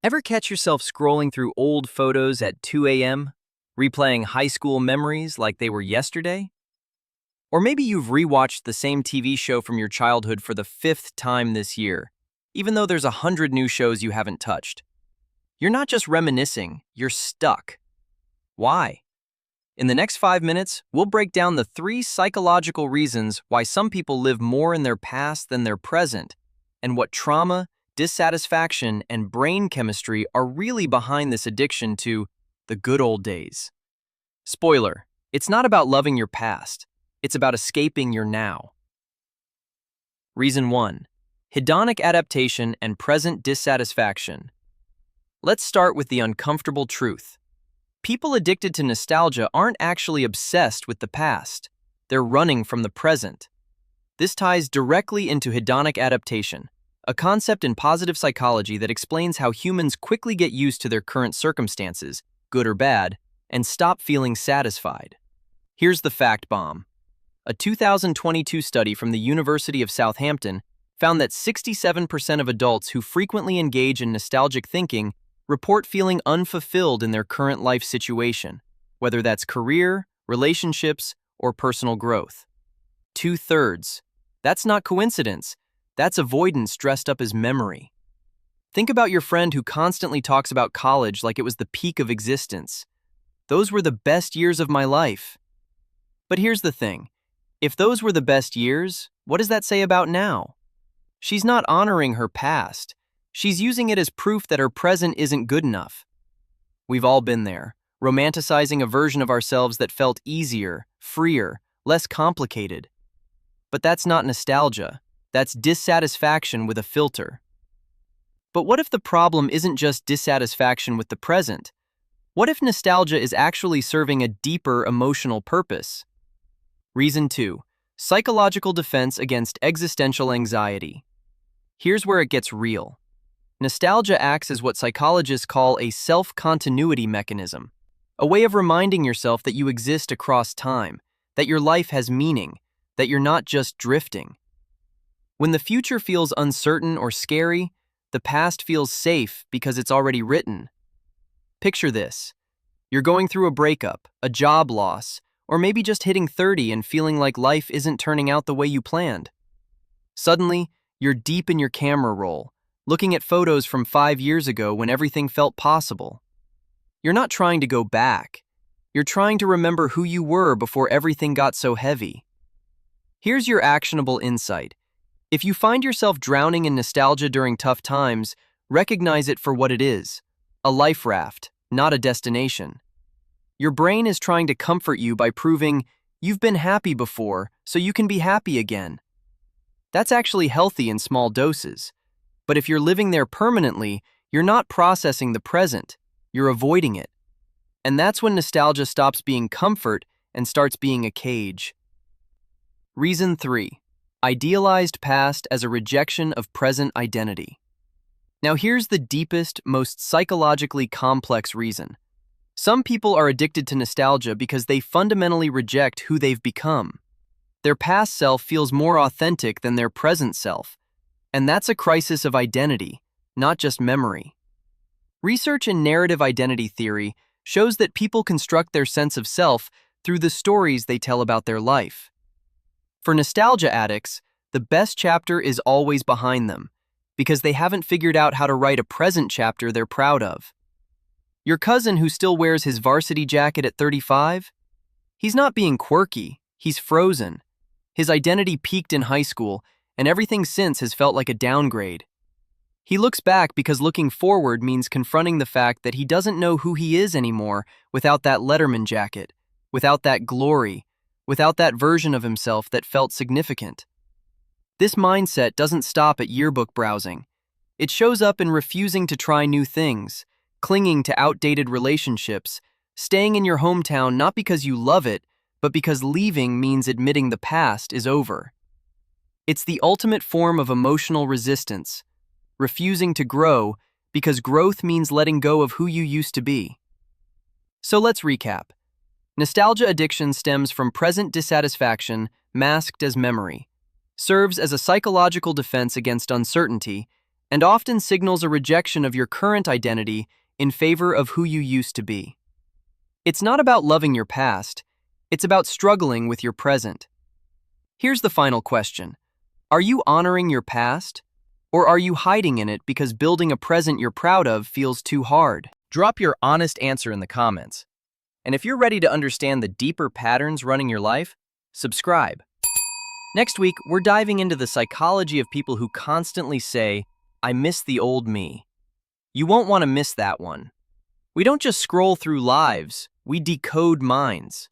Ever catch yourself scrolling through old photos at 2 a.m., replaying high school memories like they were yesterday? Or maybe you've rewatched the same TV show from your childhood for the fifth time this year, even though there's 100 new shows you haven't touched. You're not just reminiscing, you're stuck. Why? In the next 5 minutes, we'll break down the 3 psychological reasons why some people live more in their past than their present, and what trauma, dissatisfaction, and brain chemistry are really behind this addiction to the good old days. Spoiler, it's not about loving your past, it's about escaping your now. Reason 1. Hedonic adaptation and present dissatisfaction. Let's start with the uncomfortable truth. People addicted to nostalgia aren't actually obsessed with the past. They're running from the present. This ties directly into hedonic adaptation, a concept in positive psychology that explains how humans quickly get used to their current circumstances, good or bad, and stop feeling satisfied. Here's the fact bomb. A 2022 study from the University of Southampton found that 67% of adults who frequently engage in nostalgic thinking report feeling unfulfilled in their current life situation, whether that's career, relationships, or personal growth. 2/3. That's not coincidence. That's avoidance dressed up as memory. Think about your friend who constantly talks about college like it was the peak of existence. Those were the best years of my life. But here's the thing. If those were the best years, what does that say about now? She's not honoring her past. She's using it as proof that her present isn't good enough. We've all been there, romanticizing a version of ourselves that felt easier, freer, less complicated. But that's not nostalgia. That's dissatisfaction with a filter. But what if the problem isn't just dissatisfaction with the present? What if nostalgia is actually serving a deeper emotional purpose? Reason 2. Psychological defense against existential anxiety. Here's where it gets real. Nostalgia acts as what psychologists call a self-continuity mechanism, a way of reminding yourself that you exist across time, that your life has meaning, that you're not just drifting. When the future feels uncertain or scary, the past feels safe because it's already written. Picture this. You're going through a breakup, a job loss, or maybe just hitting 30 and feeling like life isn't turning out the way you planned. Suddenly, you're deep in your camera roll, looking at photos from 5 years ago when everything felt possible. You're not trying to go back. You're trying to remember who you were before everything got so heavy. Here's your actionable insight. If you find yourself drowning in nostalgia during tough times, recognize it for what it is, a life raft, not a destination. Your brain is trying to comfort you by proving you've been happy before, so you can be happy again. That's actually healthy in small doses. But if you're living there permanently, you're not processing the present, you're avoiding it. And that's when nostalgia stops being comfort and starts being a cage. Reason 3. Idealized past as a rejection of present identity. Now here's the deepest, most psychologically complex reason. Some people are addicted to nostalgia because they fundamentally reject who they've become. Their past self feels more authentic than their present self, and that's a crisis of identity, not just memory. Research in narrative identity theory shows that people construct their sense of self through the stories they tell about their life. For nostalgia addicts, the best chapter is always behind them, because they haven't figured out how to write a present chapter they're proud of. Your cousin who still wears his varsity jacket at 35? He's not being quirky, he's frozen. His identity peaked in high school, and everything since has felt like a downgrade. He looks back because looking forward means confronting the fact that he doesn't know who he is anymore without that Letterman jacket, without that glory, without that version of himself that felt significant. This mindset doesn't stop at yearbook browsing. It shows up in refusing to try new things, clinging to outdated relationships, staying in your hometown not because you love it, but because leaving means admitting the past is over. It's the ultimate form of emotional resistance, refusing to grow because growth means letting go of who you used to be. So let's recap. Nostalgia addiction stems from present dissatisfaction masked as memory, serves as a psychological defense against uncertainty, and often signals a rejection of your current identity in favor of who you used to be. It's not about loving your past, it's about struggling with your present. Here's the final question. Are you honoring your past, or are you hiding in it because building a present you're proud of feels too hard? Drop your honest answer in the comments. And if you're ready to understand the deeper patterns running your life, subscribe. Next week, we're diving into the psychology of people who constantly say, "I miss the old me." You won't want to miss that one. We don't just scroll through lives, we decode minds.